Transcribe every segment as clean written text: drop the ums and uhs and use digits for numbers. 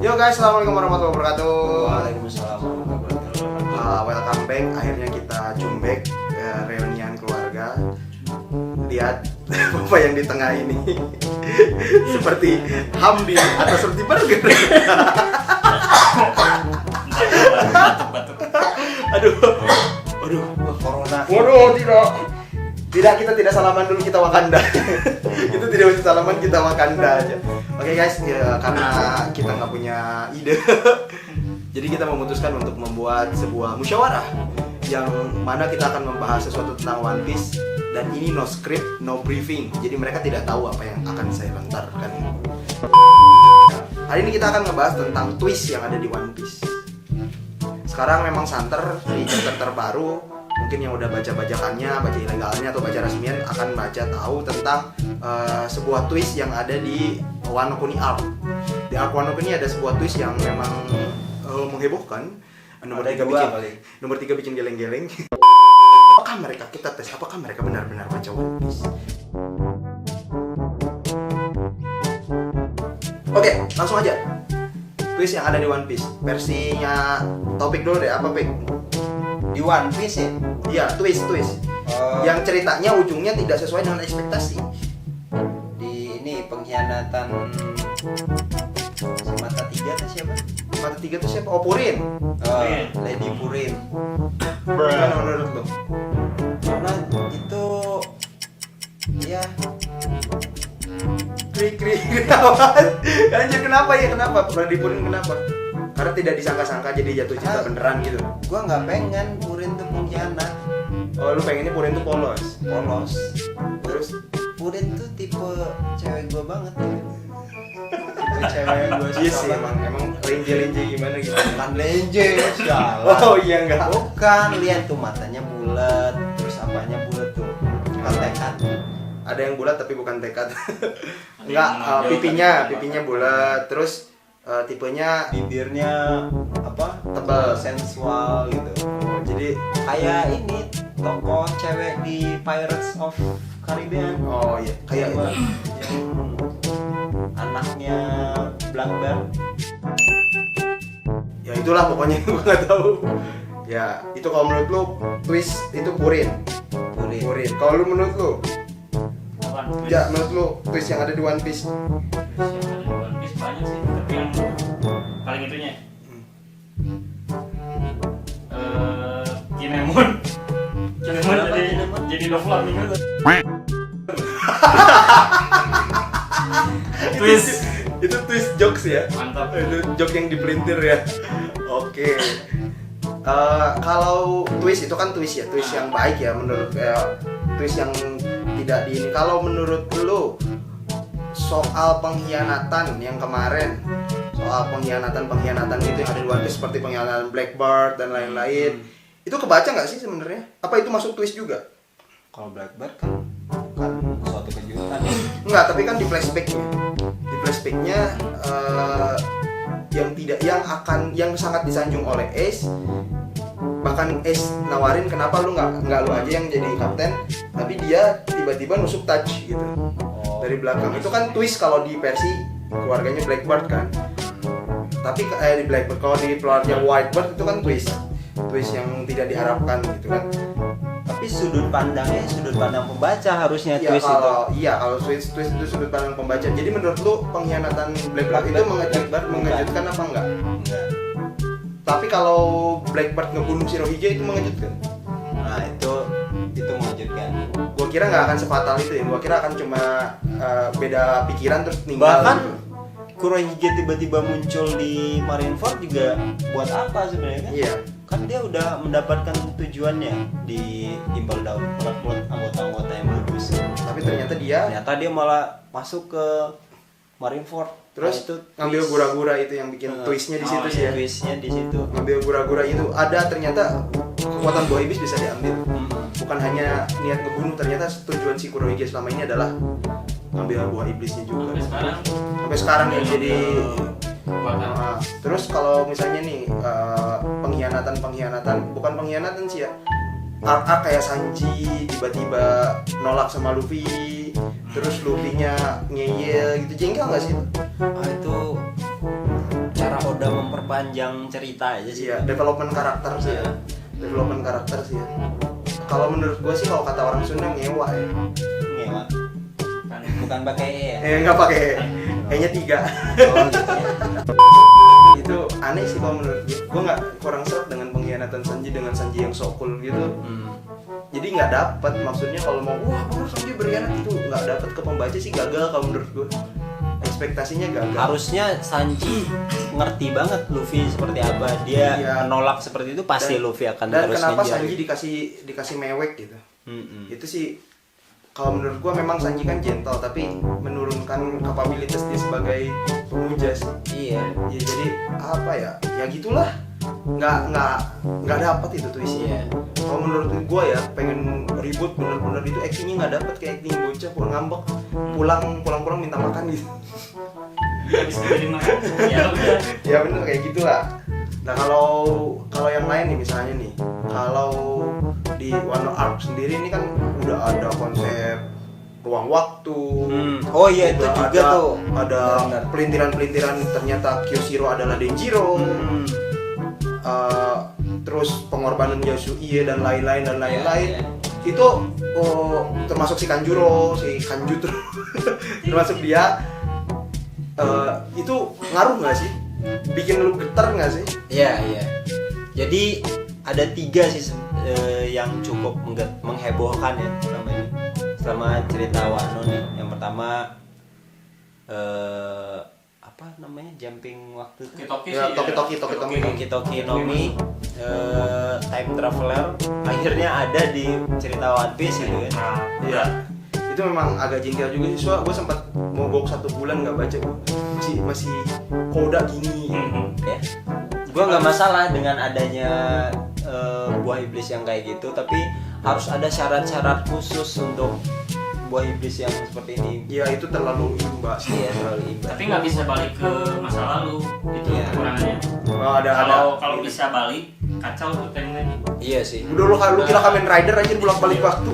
Yo guys, assalamualaikum warahmatullahi wabarakatuh. Waalaikumsalam warahmatullahi wabarakatuh. Welcome back. Akhirnya kita comeback reunian keluarga. Lihat bapak yang di tengah ini seperti Hamdi atau seperti burger. Aduh, Corona. waduh, tidak, kita tidak salaman dulu, kita Wakanda. Itu tidak usah salaman, kita Wakanda aja. Oke guys, ya, karena kita nggak punya ide, jadi kita memutuskan untuk membuat sebuah musyawarah yang mana kita akan membahas sesuatu tentang One Piece, dan ini no script, no briefing. Jadi mereka tidak tahu apa yang akan saya lontarkan. Hari ini kita akan ngebahas tentang twist yang ada di One Piece. Sekarang memang santer di chapter terbaru. Mungkin yang udah baca bajakannya, baca ilegalnya atau baca resmian akan baca tahu tentang sebuah twist yang ada di Wano Kuni Arc. Di Arc Wano Kuni ada sebuah twist yang memang menghebohkan. Nomor 3 bikin geleng-geleng. Apakah mereka, kita tes, apakah mereka benar-benar baca One Piece? Oke, langsung aja. Twist yang ada di One Piece. Versinya Topik dulu deh, apa Pik? Di One Piece ya? Iya, twist. Yang ceritanya ujungnya tidak sesuai dengan ekspektasi. Di ini pengkhianatan si Mata Tiga itu siapa? Mata tiga itu siapa? Oh, Purin. Lady Purin. Gimana menurut lo? Karena itu ya Krik kenapa? Anjir, kenapa ya? Kenapa? Lady Purin kenapa? Karena tidak disangka-sangka jadi jatuh cinta beneran gitu. gua nggak pengen Purin tuh pengkhianat. Oh, lu pengennya Purin tuh polos. Terus Purin tuh tipe cewek gua banget gitu. Tipe cewek yang gua suka Iya sih, banget. emang lenje gimana gitu. Bukan lenje, sialan. Oh iya enggak. Bukan, lihat tuh matanya bulat, terus apanya bulat tuh. Bukan tekad. Ada yang bulat tapi bukan tekad. Enggak, pipinya bulat, terus tipenya Bibirnya apa? Tebal. Sensual gitu. jadi Kayak ini tokoh cewek di Pirates of Caribbean. oh iya, kayak Siapa? Yang anaknya Blackbird. ya itulah pokoknya. Gue nggak tahu. Ya, itu kalau menurut lu twist itu Purin. Kalau lu menurut lu? Ya, menurut lu twist yang ada di One Piece? One Piece banyak sih, tapi yang paling itunya Kinemon jadi Doflamingo. Twist Itu twist jokes ya? mantap. Itu joke yang dipelintir ya. Oke. Kalau twist itu kan twist ya, twist yang baik ya menurut twist yang tidak di ini. Kalau menurut lu soal pengkhianatan yang kemarin, soal pengkhianatan gitu yang ada di One Piece seperti pengkhianatan Blackbird dan lain-lain, itu kebaca nggak sih sebenarnya? Apa itu masuk twist juga? Kalau Blackbird kan bukan suatu kejutan. Enggak, tapi kan di flashbacknya yang sangat disanjung oleh Ace. Bahkan Ace nawarin kenapa lu nggak lu aja yang jadi kapten, tapi dia tiba-tiba nusuk touch gitu dari belakang. Itu kan twist kalau di versi keluarganya Blackbird kan. Tapi di Blackbird, kalau di keluarga Whitebird itu kan twist yang tidak diharapkan gitu kan. Tapi sudut pandang pembaca harusnya Ya, twist kalau twist itu sudut pandang pembaca. Jadi menurut lu pengkhianatan Blackbird itu mengejutkan apa enggak? Enggak. Tapi kalau Blackbird ngebunuh Shirohige itu mengejutkan. Nah itu mengejutkan. Gua kira nggak akan sefatal itu ya. Gua kira akan cuma beda pikiran terus tinggal. Bahkan Kurohige tiba-tiba muncul di Marineford juga buat apa sebenarnya kan? Iya. Kan dia udah mendapatkan tujuannya di Impel Down, merekrut anggota-anggota yang bagus. Tapi ternyata dia malah masuk ke Marineford. terus Nah, itu ngambil twist. gura-gura itu yang bikin twistnya di situ sih ya. Twistnya di situ. Ngambil gura-gura itu ada, ternyata kekuatan buah iblis bisa diambil. Bukan hanya niat ngebunuh, ternyata tujuan si Kurohige selama ini adalah ngambil buah iblisnya juga. Sampai sekarang ya jadi. Terus kalau misalnya nih pengkhianatan, bukan pengkhianatan sih ya, arc kayak Sanji tiba-tiba nolak sama Luffy, terus Luffy-nya ngeyel gitu, jengkel nggak sih itu? Itu cara memperpanjang cerita aja sih. Iya, development karakter sih ya. Development karakter sih ya. Kalau menurut gue sih kalau kata orang Sunda ngewa ya. Ngewa. Kan Bukan pakai E ya. Nggak pakai kayaknya 3. Oh gitu ya. Itu aneh sih kalau menurut gue. Gue nggak kurang seret dengan pengkhianatan Sanji dengan Sanji yang so cool gitu. Jadi nggak dapat, maksudnya kalau mau wah bener Sanji berkhianat itu nggak dapat ke pembaca sih, gagal kalau menurut gue. Ekspektasinya gagal. Harusnya Sanji ngerti banget Luffy seperti apa. Dia Iya. menolak seperti itu pasti Luffy akan Dan terus kenapa ngejar. Sanji dikasih mewek gitu. Mm-mm. Itu sih kalau menurut gua memang Sanji kan gentle tapi menurunkan kapabilitas dia sebagai pemuja sih. Iya. Ya jadi apa ya? Ya gitulah. Nggak dapat itu tuh isinya. Iya. Kalau menurut gua ya pengen ribut bener-bener itu actingnya nggak dapat, kayak acting bocah pulang ngambek, pulang minta makan gitu. habis dibeliin makan. Ya udah. Ya bener kayak gitulah. Nah kalau yang lain nih misalnya nih, kalau di Wano Arc sendiri ini kan udah ada konsep ruang waktu. Oh iya itu juga ada, tuh. Ada Benar. pelintiran-pelintiran ternyata Kyoshiro adalah Denjiro. Hmm. Terus pengorbanan Yasuie dan lain-lain Iya. Itu termasuk si Kanjuro, si Kanjutro. Termasuk dia. Itu ngaruh nggak sih? Bikin lu getar nggak sih? Iya. Jadi ada 3 sih yang cukup menghebohkan ya selama cerita Wano nih. Yang pertama apa namanya, jumping waktu tuh? Toki-toki Ya, sih. Toki-toki Nomi, time traveler akhirnya ada di cerita One Piece gitu kan. Iya. Itu memang agak jengkel juga sih. Soalnya gue sempat mogok 1 bulan nggak baca, masih koda gini. Ya, gue nggak masalah dengan adanya buah iblis yang kayak gitu, tapi harus ada syarat-syarat khusus untuk buah iblis yang seperti ini. Ya itu terlalu imba sih. Iya, terlalu ibadah. Tapi nggak bisa balik ke masa lalu, itu Iya. kekurangannya. Oh, ada Kalau bisa balik, kacau tuh timenya. Iya sih. Udah lu kira Kamen Rider aja bolak-balik waktu.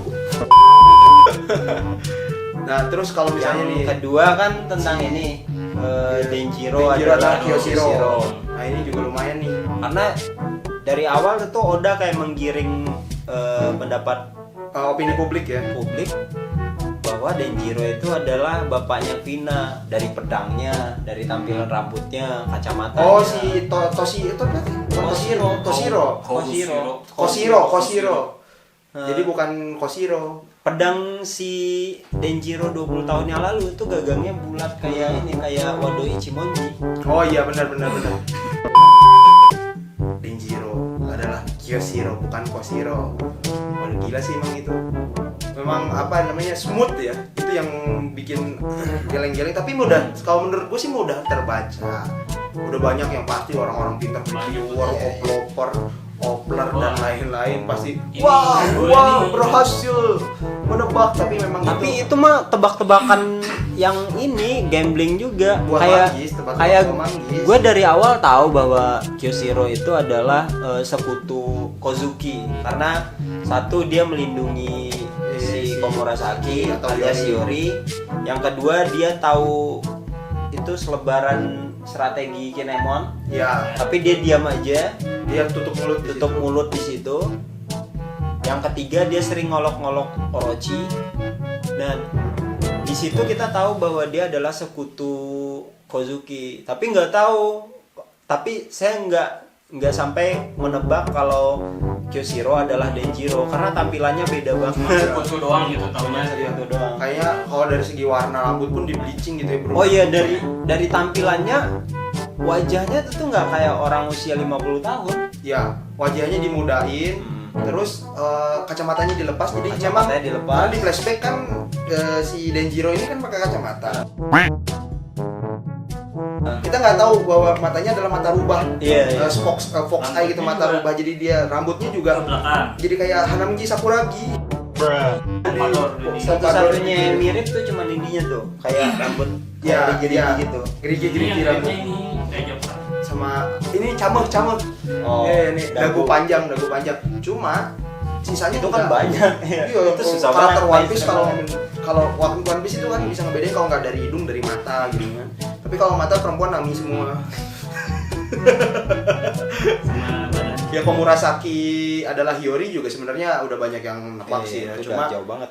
Nah terus kalau misalnya Yang nih kedua kan tentang ini Denjiro Denjiro adalah Kyoshiro. Nah ini juga lumayan nih. Karena dari awal itu Oda kayak menggiring pendapat Opini publik ya. publik bahwa Denjiro itu adalah bapaknya Vina, dari pedangnya, dari tampilan rambutnya, kacamatanya. Oh si Toshi itu apa? Koshiro. Jadi bukan Koshiro. Pedang si Denjiro 20 tahun yang lalu itu gagangnya bulat kayak ini, kayak Wado Ichimonji. Oh iya benar. Denjiro adalah Kyoshiro bukan Koshiro. Waduh gila sih emang itu. Memang apa namanya smooth ya. Itu yang bikin geleng-geleng. Tapi mudah. Kalau menurut gue sih mudah terbaca. Udah banyak yang pasti orang-orang pintar reviewer, opler dan lain-lain pasti. Ini, Wah berhasil menebak. Tapi memang Tapi itu mah tebak-tebakan yang ini gambling juga. Buat manggis, tebak-tebakan Kayak buat manggis. gue dari awal tahu bahwa Kyoshiro itu adalah sekutu Kozuki, karena satu dia melindungi si Komurasaki atau alias Yori. Yori. Yang kedua dia tahu itu selebaran strategi Kinemon, ya tapi dia diam aja, dia tutup mulut di tutup situ. mulut di situ. Yang ketiga dia sering ngolok-ngolok Orochi, dan di situ kita tahu bahwa dia adalah sekutu Kozuki. Tapi saya nggak sampai menebak kalau Kyoshiro adalah Denjiro karena tampilannya beda banget. Sekutu doang gitu taunya. Iya. Itu doang. Kayaknya kalau dari segi warna rambut pun di bleaching gitu ya bro. Oh iya, dari tampilannya wajahnya tuh nggak kayak orang usia 50 tahun. Ya wajahnya dimudahin. Terus kacamatanya dilepas, jadi Kacamatanya dilepas. karena di flashback kan si Denjiro ini kan pakai kacamata. Kita nggak tahu bahwa matanya adalah mata rubah. Iya. Fox eye gitu, mata juga. rubah. Jadi dia rambutnya Ke juga belakang. jadi kayak Hanamiji Sakuragi. Pompadour ini. Satu-satunya yang mirip tuh cuma ininya tuh, kayak rambut Ya, jadi ya. gitu. Gerigi-gerigi Ini yang rambut. ini kayak Joksa. Sama ini camek. Oh, Ini dagu panjang. Cuma sisanya itu kan juga- banyak. Ya. Iya, Itu susah karakter banget. One Piece kalau One Piece itu kan bisa ngebedain kalau nggak dari hidung dari mata gitu kan. Tapi kalau mata perempuan nami semua. Sama badan. Ya Komurasaki adalah Hiyori juga sebenarnya udah banyak yang nebak sih ya. udah Cuma jauh banget.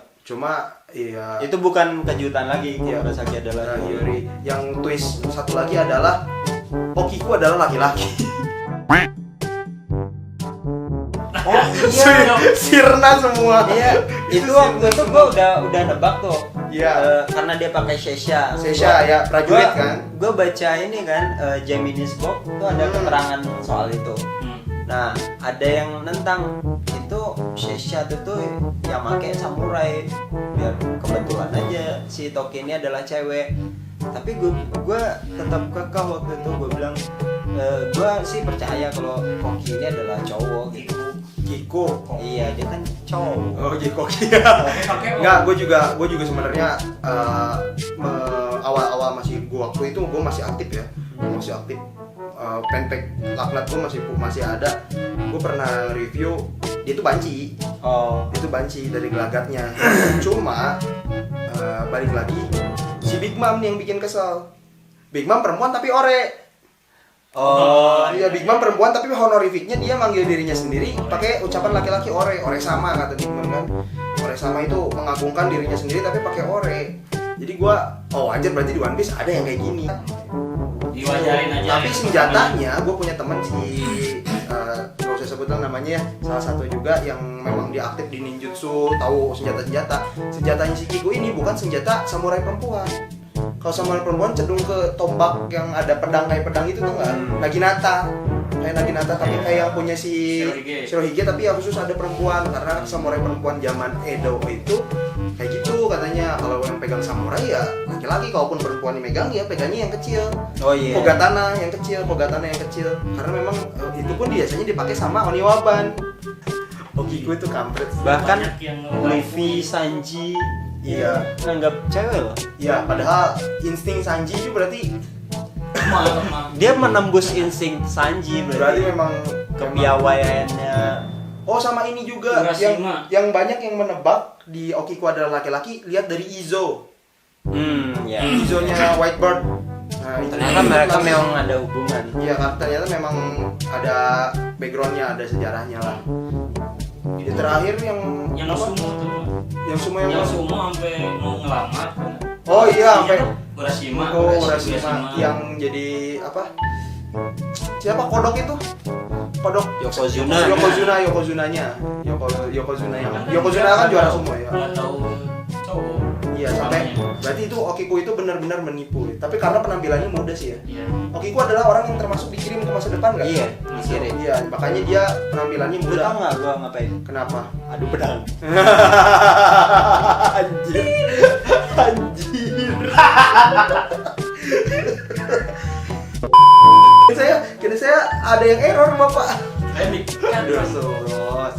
Iya Itu bukan kejutan lagi, Iya. Komurasaki adalah Hiyori. Yang twist satu lagi adalah Okiku adalah laki-laki. Oh iya. Sirna semua. Iya, itu waktu itu gua udah nebak tuh. Iya. Karena dia pakai Sesha. Sesha ya prajurit kan. Gua baca ini kan Gemini's Book tuh ada keterangan soal itu. Nah, ada yang nentang itu Sesha tuh yang pakai samurai. Biar kebetulan aja si Toki ini adalah cewek. Tapi gua tetap kekeh waktu itu gua bilang gua sih percaya kalau Koki ini adalah cowok gitu. Kiko. Iya, dia kan cowok. Oh, Kiko ya. Pakai Enggak, gue juga sebenarnya awal-awal masih waktu itu gue masih aktif ya. Masih aktif. Fanpage laknat gue masih ada. Gue pernah review dia itu banci. Oh, Itu banci dari gelagatnya. Cuma balik lagi si Big Mom nih yang bikin kesel. Big Mom perempuan tapi ore. oh, Iya, Big Mom perempuan tapi honorificnya dia manggil dirinya sendiri pakai ucapan laki-laki ore sama kata Big Mom kan. Ore sama itu mengagungkan dirinya sendiri tapi pakai ore. Jadi gua wajar berarti di One Piece ada yang kayak gini. diwajarin aja. Tapi senjatanya gue punya teman si gak usah sebut namanya ya, salah satu juga yang memang dia aktif di ninjutsu, tahu senjatanya si Kiko ini bukan senjata samurai perempuan. Kalau samurai perempuan cenderung ke tombak yang ada pedang kayak pedang itu tuh nggak, Naginata tapi kayak yang punya si Shirohige tapi yang khusus ada perempuan karena samurai perempuan zaman Edo itu kayak gitu katanya. Kalau yang pegang samurai ya laki-laki, kalaupun perempuan yang megang ya pegangnya yang kecil. oh iya. Kogatana yang kecil karena memang itu pun biasanya dipakai sama Oniwaban. Okiku itu kampret. Bahkan Banyak yang Luffy, Sanji, Iya. nganggap cewek loh. Ya padahal insting Sanji itu berarti Dia menembus insting Sanji berarti berarti. memang Kepiawaiannya. Oh sama ini juga Urashima. yang banyak yang menebak di Okiku adalah laki-laki, lihat dari Izo. Ya. Izonya Whitebird. Nah, itu Ternyata mereka memang ada hubungan. Iya kan, ternyata memang ada backgroundnya, ada sejarahnya lah. Di terakhir yang apa? sumo tuh. Yang semua Yang sumo sampai mau ngelamar. Oh iya, sampai Urashima. Urashima yang jadi apa? Siapa kodok itu? Kodok Yokozuna. Yokozunanya. Yokozuna kan juara sumo ya. Nggak tahu cowok. Iya, sampai berarti itu Okiku itu benar-benar menipu. Tapi karena penampilannya muda sih ya. Iya. Okiku adalah orang yang termasuk dikirim ke masa depan nggak? Iya, dikirim. Iya, makanya dia penampilannya Lu muda. tau nggak gua ngapain? Kenapa? Adu pedang. Anjir. Kira saya ada yang error Bapak. Aduh, Soros.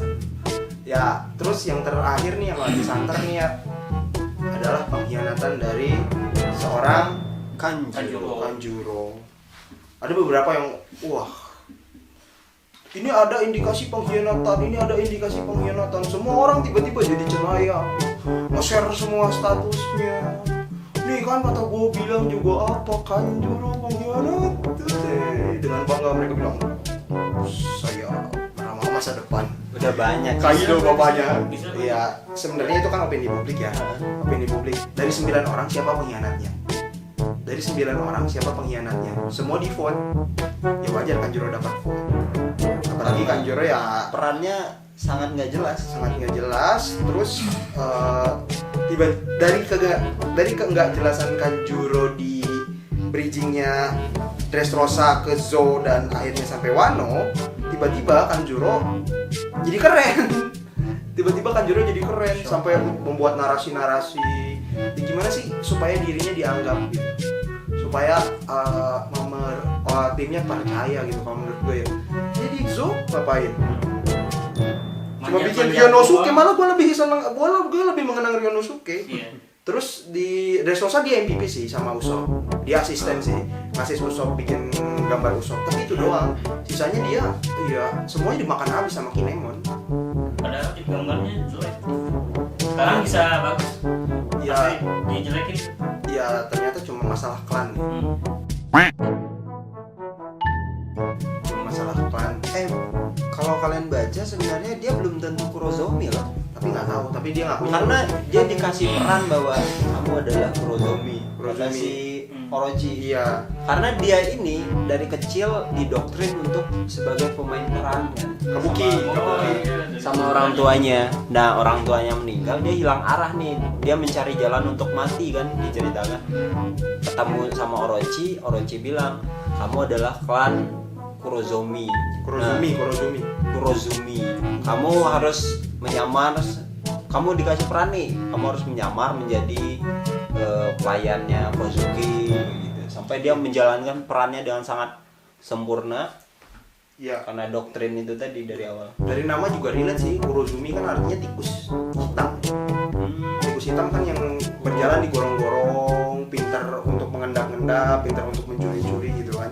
Ya, terus yang terakhir nih yang lagi santer nih ya adalah pengkhianatan dari seorang Kanjuro. Ada beberapa yang ini ada indikasi pengkhianatan. Semua orang tiba-tiba jadi cenayang, nge-share semua statusnya. Nih kan kata gue bilang juga apa, Kanjuro pengkhianat. Dengan bangga mereka bilang, saya meramah masa depan. Udah banyak. Kaido bapaknya. Bisa. Iya, sebenarnya itu kan opini publik ya. Opini publik. Dari 9 orang siapa pengkhianatnya? Dari 9 orang siapa pengkhianatnya? Semua di vote. Ya wajar Kanjuro dapat vote. Apalagi Kanjuro ya Perannya sangat nggak jelas. sangat nggak jelas. Terus dari nggak jelasan Kanjuro di bridgingnya Dressrosa ke Zou dan akhirnya sampai Wano, tiba-tiba Kanjuro jadi keren. Tiba-tiba Kanjuro jadi keren sampai membuat narasi-narasi. Gimana sih supaya dirinya dianggap gitu, supaya timnya percaya gitu kalau menurut gue ya. Jadi Zou ngapain? Cuma bikin Ryonosuke, malah gue lebih seneng, gue lebih mengenang Ryonosuke. Iya. Terus di Dressrosa dia MVP sih sama Usopp. Dia asisten sih, ngasih Usopp bikin gambar Usopp. Tapi itu doang. Sisanya dia ya semuanya dimakan habis sama Kinemon. Padahal di gambarnya jelek. Sekarang bisa bagus. Ya, Pasti dijelekin. ya ternyata cuma masalah klan nih. tentu Kurozomi loh. Tapi nggak tahu, tapi dia ngakunya Karena Kurozomi. dia dikasih peran bahwa kamu adalah Kurozomi. Kata si Orochi. Iya. Karena dia ini dari kecil didoktrin untuk sebagai pemain peran kan. Kabuki. Sama orang tuanya. Nah, orang tuanya meninggal, dia hilang arah nih. Dia mencari jalan untuk mati kan, diceritakan. Ketemu sama Orochi, Orochi bilang, "Kamu adalah klan Kurozomi." Kurozumi. Kamu harus menyamar. Kamu dikasih peran nih. Kamu harus menyamar menjadi pelayannya Kozuki gitu. Sampai dia menjalankan perannya dengan sangat sempurna. Iya. Karena doktrin itu tadi dari awal. Dari nama juga relate sih, Kurozumi kan artinya tikus hitam. Tikus hitam kan yang berjalan di gorong-gorong, pintar untuk mengendap-endap, pintar untuk mencuri-curi gitu kan.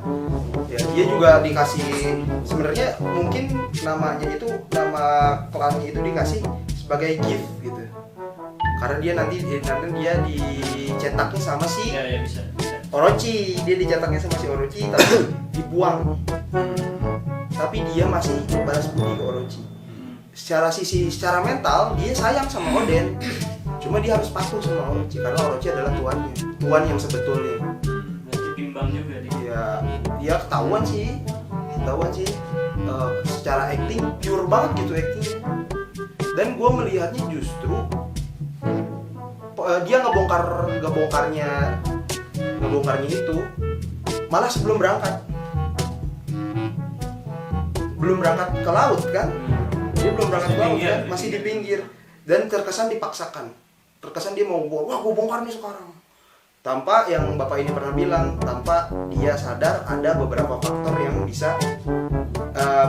Ya, dia juga dikasih sebenarnya mungkin namanya itu nama klannya itu dikasih sebagai gift gitu. Karena dia nanti dia dicetaknya sama si Ya bisa. Orochi, dia dicetaknya sama si Orochi tapi dibuang. Tapi dia masih balas budi ke Orochi. Secara mental dia sayang sama Oden. Cuma dia harus patuh sama Orochi karena Orochi adalah tuan yang sebetulnya. Berarti bimbang juga dia. Dia ketahuan sih. Secara acting pure banget gitu actingnya. Dan gue melihatnya justru dia ngebongkarnya itu malah sebelum berangkat ke laut kan, dia belum berangkat ke laut kan, masih di pinggir dan terkesan dipaksakan, dia mau wah gue bongkar nih sekarang tanpa yang bapak ini pernah bilang, tanpa dia sadar ada beberapa faktor yang bisa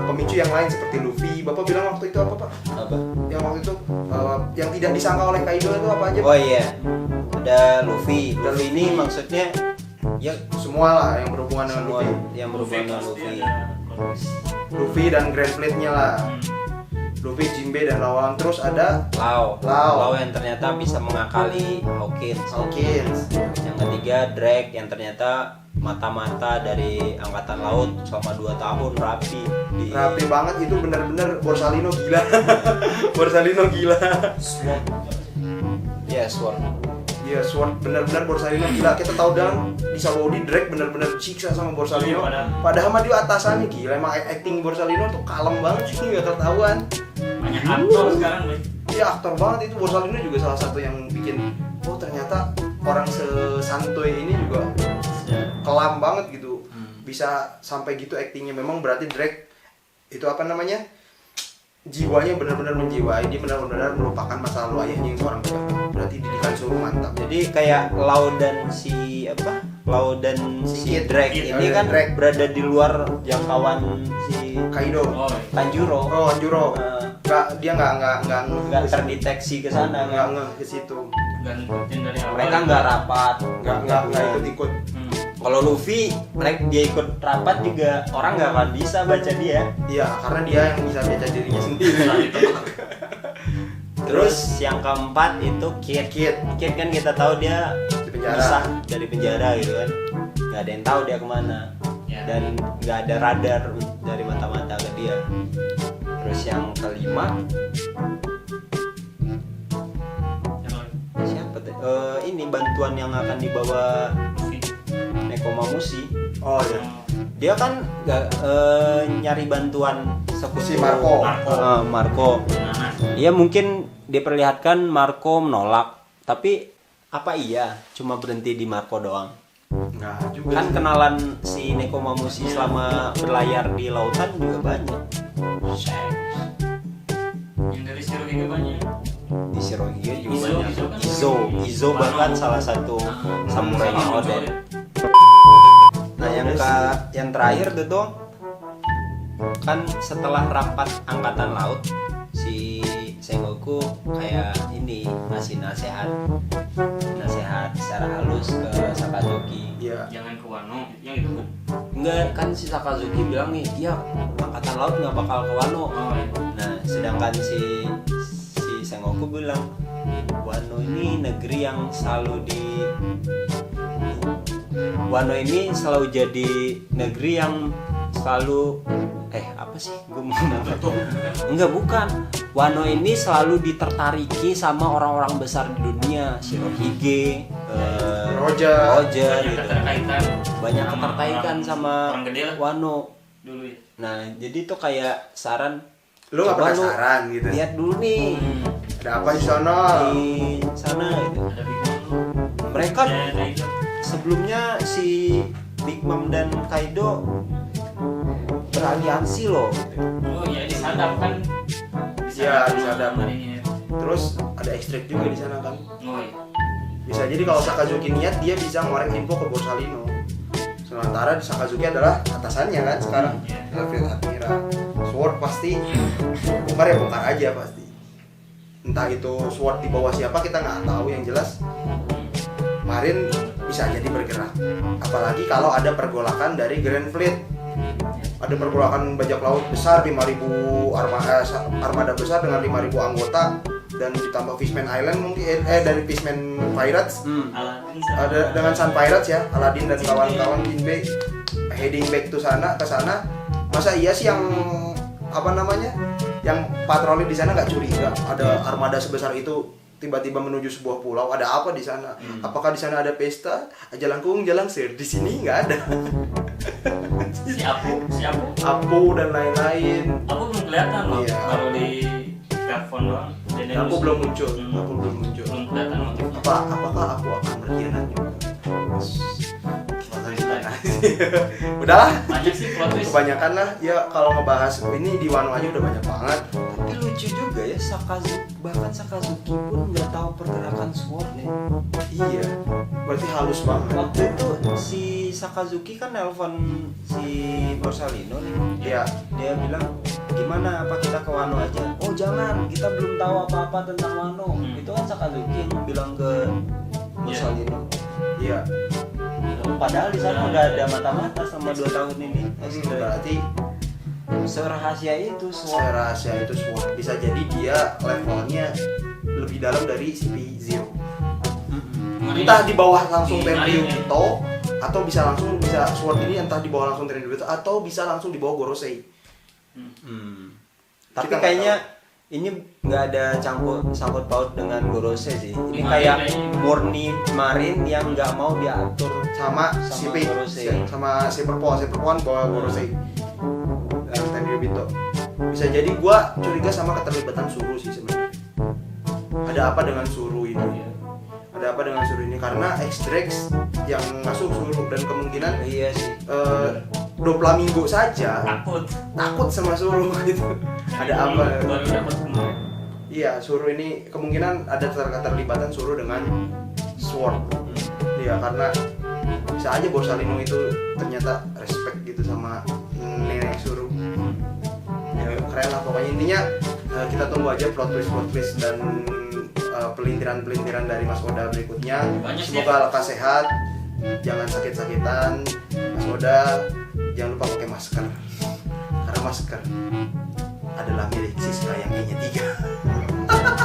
pemicu yang lain seperti Luffy. Bapak bilang waktu itu apa pak? Apa? Yang waktu itu yang tidak disangka oleh Kaido itu apa aja? Oh iya, ada Luffy. Luffy ini maksudnya ya Semua lah yang berhubungan dengan semua Luffy. yang berhubungan dengan Luffy. Luffy dan Grand Fleet-nya lah. Luffy, Jinbe dan lawan. Terus ada Lau yang ternyata bisa mengakali Hawkins. Yang ketiga Drake yang ternyata mata-mata dari angkatan laut selama 2 tahun rapi banget, itu benar-benar Borsalino gila. Borsalino gila. Sword. Iya, Sword benar-benar Borsalino gila. Kita tahu dan di Sabaudi Drake benar-benar siksa sama Borsalino. Padahal mah dia atasannya gila. Emang acting Borsalino tuh kalem banget sih, nggak ketahuan. Banyak aktor sekarang, Boy. Iya, aktor banget itu. Borsalino juga salah satu yang bikin ternyata orang sesantuy ini juga kelam banget gitu. Bisa sampai gitu actingnya. Memang berarti Drake itu apa namanya, jiwanya benar-benar menjiwai. Dia benar-benar melupakan masa lalu ayahnya yang seorang penjahat. Berarti didikan suruh mantap. Jadi kayak Lau dan si Kid. Drake Kid, ini kan Drake. berada di luar jangkauan si Kaido. Oh, Tanjiro. Anjuro. Dia Nggak terdeteksi ke sana nggak kan. ngeh ke situ. dan ngikutin dari awal. Mereka nggak rapat. Nggak ikut. Kalau Luffy, dia ikut rapat juga orang nggak akan bisa baca dia. Iya, karena dia yang bisa baca dirinya sendiri. Terus yang keempat itu Kid kan kita tahu dia Di penjara. bisa dari penjara gitu kan. Nggak ada yang tahu dia kemana. Ya. Dan nggak ada radar dari mata-mata ke dia. Terus yang kelima siapa tuh? Ini bantuan yang akan dibawa Nekomamushi. Oh iya. Dia kan nggak nyari bantuan sekutu Si Marco. Marco. Iya mungkin diperlihatkan Marco menolak, tapi apa iya cuma berhenti di Marco doang? Nggak juga. Kan kenalan si Nekomamushi selama berlayar di lautan juga banyak. Yang dari Shirohige banyak. Di Shirohige juga Izo banyak. kan Izo bahkan salah satu samurainya Oden. Nah yang terakhir tuh dong, kan setelah rapat angkatan laut si Sengoku kayak ini ngasih nasihat secara halus ke Sakazuki. Iya. Jangan ke Wano, yang itu kan. Enggak, kan si Sakazuki bilang nih, iya angkatan laut nggak bakal ke Wano. Oh iya. Nah sedangkan si Sengoku bilang Wano ini negeri yang Wano ini selalu jadi negeri yang selalu apa sih gue mau nanya? Enggak, bukan. Wano ini selalu ditertariki sama orang-orang besar di dunia, Shirohige, Roger. Roger Banyak gitu. keterkaitan. Banyak Sama ketertarikan sama orang gede lah Wano. dulu ya. Nah, jadi tuh kayak saran, Lu nggak coba penasaran gitu? lihat dulu nih Ada apa di sana? di sana gitu. Ada Big Mom. Mereka Ya, kayak gitu. sebelumnya si Big Mom dan Kaido beraliansi loh gitu. Oh iya, disadap kan. Iya, disadap. sama ini. Terus ada ekstrak juga di sana kan? Oh iya. Bisa jadi kalau Sakazuki niat dia bisa ngorek info ke Borsalino. Sementara Sakazuki adalah atasannya kan sekarang. Iya. Field Admiral. Sword pasti bongkar ya bongkar aja pasti. Entah itu Sword di bawah siapa kita nggak tahu, yang jelas Marin bisa jadi bergerak. Apalagi kalau ada pergolakan dari Grand Fleet. Ada pergolakan bajak laut besar 5.000 armada besar dengan 5.000 anggota dan ditambah Fishman Island mungkin dari Fishman Pirates Aladdin sama- ada dengan Sun Pirates ya, Aladdin dan kawan-kawan Jinbei heading back ke sana. Masa iya sih yang apa namanya yang patroli di sana nggak curiga ada armada sebesar itu tiba-tiba menuju sebuah pulau? Ada apa di sana? Apakah di sana ada pesta jalan kung jalan sir? Di sini nggak ada. si Apu Apu dan lain-lain. belum kelihatan loh, Iya. baru di telepon doang. Apu belum muncul. Hmm. Apu belum muncul. Belum kelihatan motifnya. Apakah aku akan berkhianat juga? Udahlah, Banyak sih plot twist. kebanyakan lah ya kalau ngebahas ini di Wano aja udah banyak banget. Tapi lucu juga ya, bahkan Sakazuki pun nggak tahu pergerakan swordnya. Iya, berarti halus banget. Waktu itu si Sakazuki kan nelpon si Borsalino nih. Iya. Dia bilang, gimana apa kita ke Wano aja? Oh jangan, kita belum tahu apa-apa tentang Wano. Itu kan Sakazuki yang bilang ke Borsalino. Iya. Padahal di sana udah ada mata-mata sama 2 tahun ini. Berarti Serahasia itu sword. rahasia itu Sword bisa jadi dia levelnya lebih dalam dari CP0. Entah di bawah langsung Tenryu Bito atau bisa Sword ini entah di bawah langsung Tenryu Bito atau bisa langsung di bawah Gorosei. Tapi Kita nggak kayaknya ini nggak ada sangkut paut dengan Gorosei sih. Ini Marin kayak kayaknya. murni Marin yang nggak mau diatur Sama Sama CP Gorosei. sama Saberpoint bawah Gorosei. Tenryu Bito. Bisa jadi gua curiga sama keterlibatan Suru sih sebenarnya. Ada apa dengan Suru ini? Ada apa dengan Suru ini? Karena X-Drax yang masuk Suru dan kemungkinan iya sih. Doflamingo saja takut sama Suru gitu. Ada apa? baru dapat kemarin. Iya, Suru ini kemungkinan ada keterlibatan Suru dengan Sword. Iya, karena bisa aja Borsalino itu ternyata respect gitu sama nenek Suru. Ya keren lah pokoknya, intinya kita tunggu aja plot twist dan pelintiran dari Mas Oda berikutnya. Banyak sih. Semoga lekas sehat, jangan sakit-sakitan. Mas Oda jangan lupa pakai masker, karena masker adalah milik Siska yang E-nya 3.